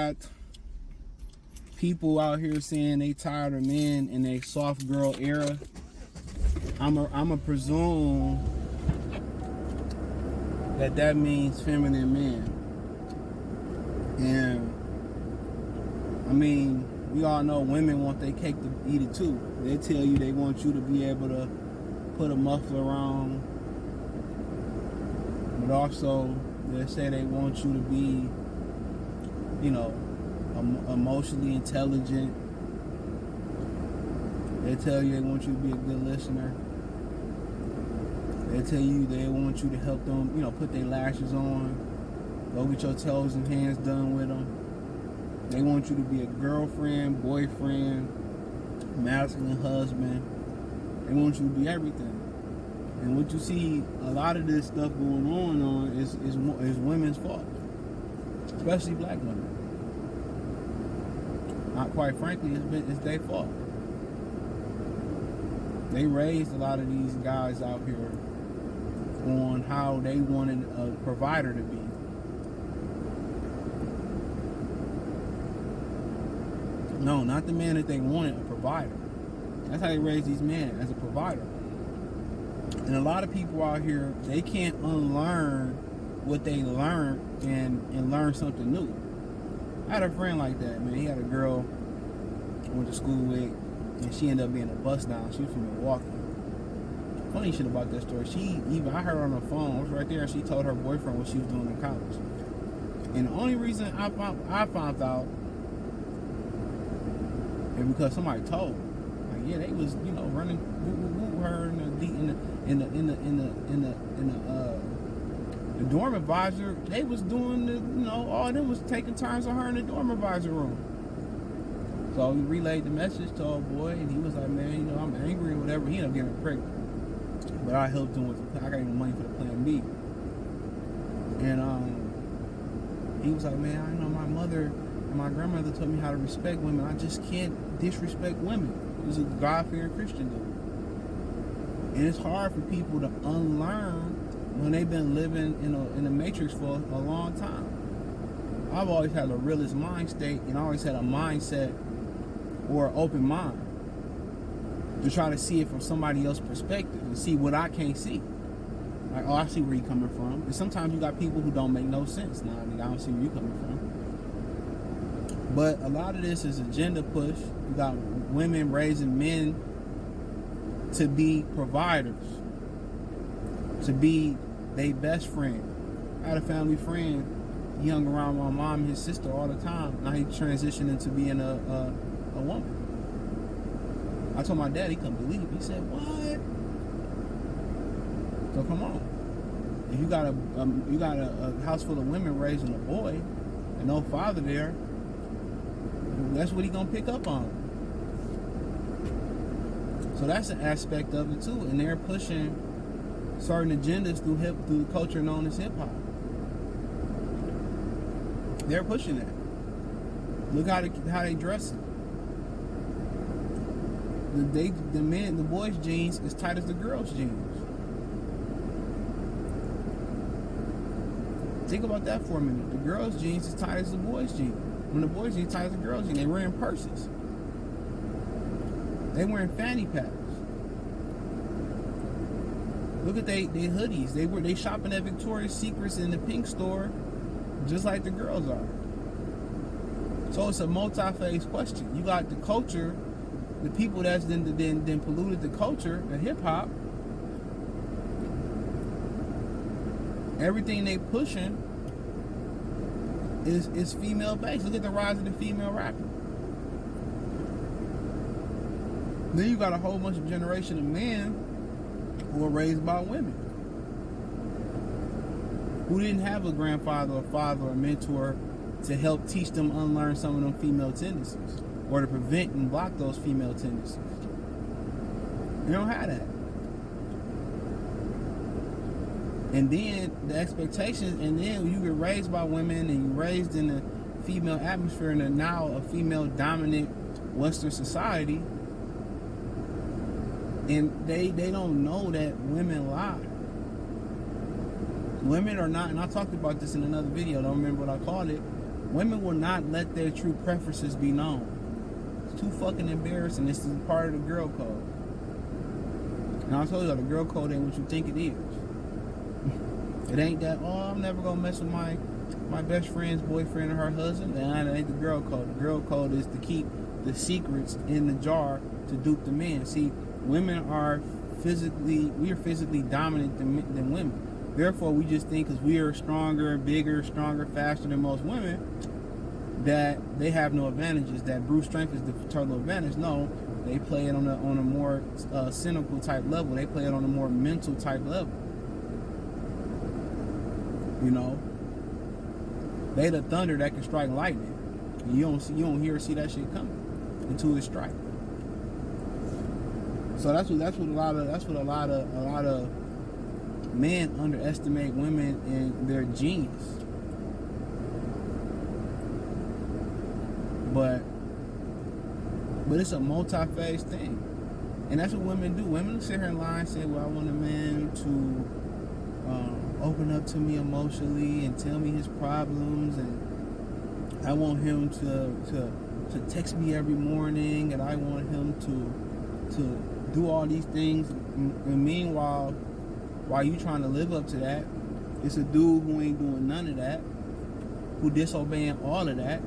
got people out here saying they tired of men in a soft girl era. I'ma presume that means feminine men. And I mean, we all know women want their cake to eat it too. They tell you they want you to be able to put a muffler on, but also they say they want you to be, you know, emotionally intelligent. They tell you they want you to be a good listener. They tell you they want you to help them, you know, put their lashes on, go get your toes and hands done with them. They want you to be a girlfriend, boyfriend, masculine husband. They want you to be everything. And what you see, a lot of this stuff going on is women's fault, especially black women. Not quite frankly, it's their fault. They raised a lot of these guys out here on how they wanted a provider to be. No, not the man that they wanted, a provider. That's how they raised these men, as a provider. And a lot of people out here, they can't unlearn what they learned and learn something new. I had a friend like that, man. He had a girl I went to school with, and she ended up being a bust down. She was from Milwaukee. Funny shit about that story. I heard her on the phone. I was right there, and she told her boyfriend what she was doing in college. And the only reason I found out, and because somebody told, like, yeah, they was, you know, running her the dorm advisor. They was doing the, you know, all of them was taking turns on her in the dorm advisor room. So we relayed the message to our boy, and he was like, man, you know, I'm angry or whatever. He ended up getting her pregnant. But I helped him with I got him money for the plan B. And he was like, man, I know my mother and my grandmother told me how to respect women. I just can't disrespect women. He was a God-fearing Christian dude. And it's hard for people to unlearn when they've been living in the matrix for a long time. I've always had a realist mind state, and I always had a mindset or an open mind to try to see it from somebody else's perspective and see what I can't see. Like, oh, I see where you're coming from. And sometimes you got people who don't make no sense. Nah, I don't see where you're coming from. But a lot of this is agenda push. You got women raising men to be providers, to be their best friend. I had a family friend. He hung around my mom and his sister all the time. Now he transitioned into being a woman. I told my dad, he couldn't believe it. He said, what? So come on. If you got a house full of women raising a boy and no father there, that's what he gonna pick up on. So that's an aspect of it too. And they're pushing certain agendas through the culture known as hip hop. They're pushing that. Look how they dress it. The boys' jeans as tight as the girls' jeans. Think about that for a minute. The girls' jeans as tight as the boys' jeans. When the boys' jeans tight as the girls' jeans, they wearing purses. They wearing fanny packs. Look at they hoodies. They shopping at Victoria's Secrets in the pink store, just like the girls are. So it's a multi-phase question. You got the culture, the people that's then polluted the culture, the hip hop. Everything they pushing is female based. Look at the rise of the female rapper. Then you got a whole bunch of generation of men who were raised by women, who didn't have a grandfather or father or mentor to help teach them unlearn some of them female tendencies, or to prevent and block those female tendencies. You don't have that. And then the expectations, and then you get raised by women and you raised in a female atmosphere in a now a female dominant Western society, and they don't know that women lie. Women are not, and I talked about this in another video, I don't remember what I called it. Women will not let their true preferences be known. It's too fucking embarrassing. This is part of the girl code. And I told you, the girl code ain't what you think it is. It ain't that, oh, I'm never gonna mess with my best friend's boyfriend or her husband. That ain't the girl code. The girl code is to keep the secrets in the jar to dupe the men. See, women are we are physically dominant than women. Therefore, we just think because we are stronger, bigger, stronger, faster than most women, that they have no advantages, that brute strength is the total advantage. No, they play it on a more cynical type level. They play it on a more mental type level. You know, they the thunder that can strike lightning. You don't hear or see that shit coming until it strikes. So that's what a lot of men underestimate women and their genius. But it's a multi-phase thing. And that's what women do. Women sit here and lie and say, well, I want a man to open up to me emotionally and tell me his problems, and I want him to text me every morning, and I want him to do all these things. And meanwhile, while you trying to live up to that, it's a dude who ain't doing none of that, who disobeying all of that,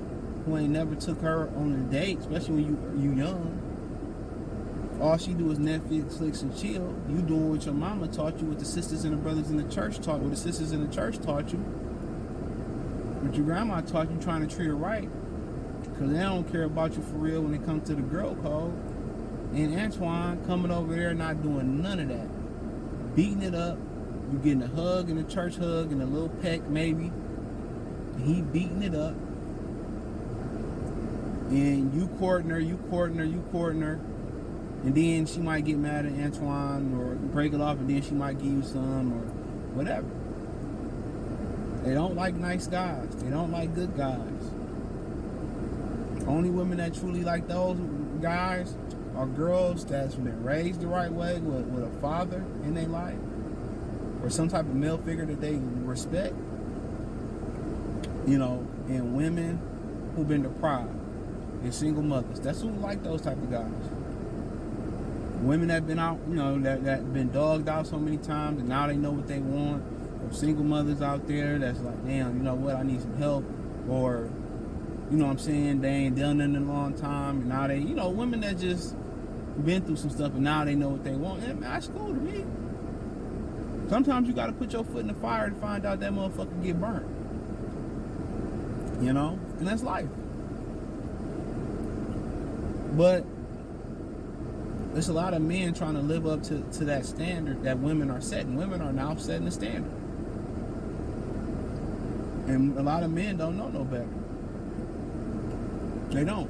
who ain't never took her on a date, especially when you young. All she do is Netflix, flicks, and chill. You doing what your mama taught you, what the sisters and the brothers in the church taught, what the sisters in the church taught you, what your grandma taught you, trying to treat her right, because they don't care about you for real when it comes to the girl code. And Antoine coming over there not doing none of that, beating it up. You getting a hug and a church hug and a little peck maybe, and he beating it up, and you courting her, and then she might get mad at Antoine or break it off, and then she might give you some or whatever. They don't like nice guys. They don't like good guys. Only women that truly like those guys are girls that's been raised the right way with a father in their life or some type of male figure that they respect. You know, and women who've been deprived and single mothers. That's who like those type of guys. Women that been out, you know, that been dogged out so many times and now they know what they want. Or single mothers out there that's like, damn, you know what, I need some help. Or, you know what I'm saying, they ain't done it in a long time and now they, you know, women that just been through some stuff and now they know what they want. And that's cool to me. Sometimes you gotta put your foot in the fire to find out that motherfucker get burnt. You know? And that's life. But there's a lot of men trying to live up to that standard that women are setting. Women are now setting the standard. And a lot of men don't know no better. They don't.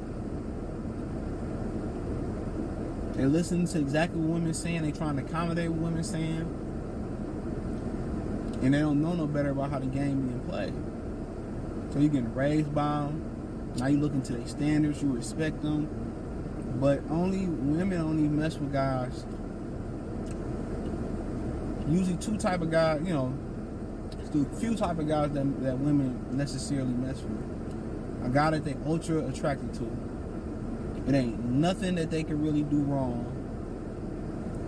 They listen to exactly what women saying. They trying to accommodate what women saying. And they don't know no better about how the game being played. So you're getting raised by them. Now you look into their standards. You respect them. But women only mess with guys. Usually two type of guys, you know, a few type of guys that women necessarily mess with. A guy that they ultra attracted to. It ain't nothing that they can really do wrong,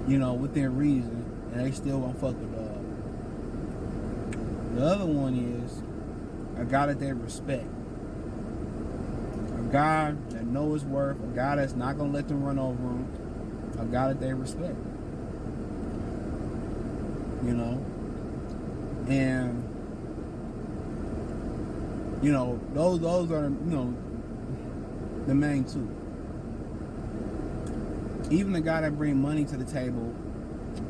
you know, within reason, and they still won't fuck with dog. The other one is a guy that they respect. A guy that know his worth, a guy that's not gonna let them run over him, a guy that they respect. You know? And you know, those are, you know, the main two. Even the guy that bring money to the table,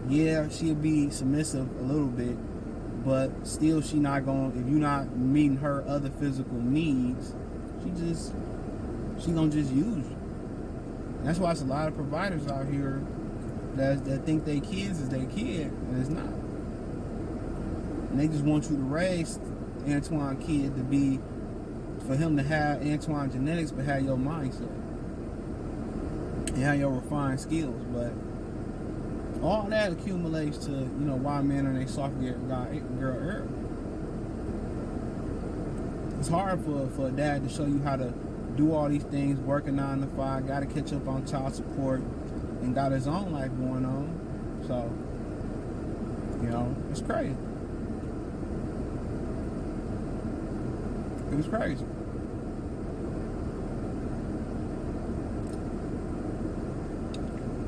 yeah, she'll be submissive a little bit, but still she not going, if you're not meeting her other physical needs, she gonna just use you. And that's why it's a lot of providers out here that think they kids is their kid, and it's not. And they just want you to raise Antoine kid to be, for him to have Antoine genetics, but have your mindset and have your refined skills. But all that accumulates to, you know, why men are they soft girl early. it's hard for a dad to show you how to do all these things, working 9 to 5, got to catch up on child support, and got his own life going on. So, it's crazy. It was crazy.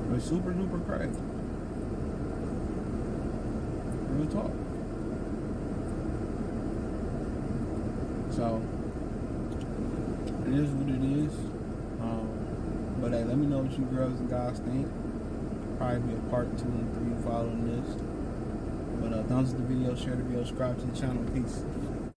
It was super duper crazy. Real talk. So, it is what it is. But hey, let me know what you girls and guys think. Probably be a part 2 and 3 following this. But thumbs up the video, share the video, subscribe to the channel. Peace.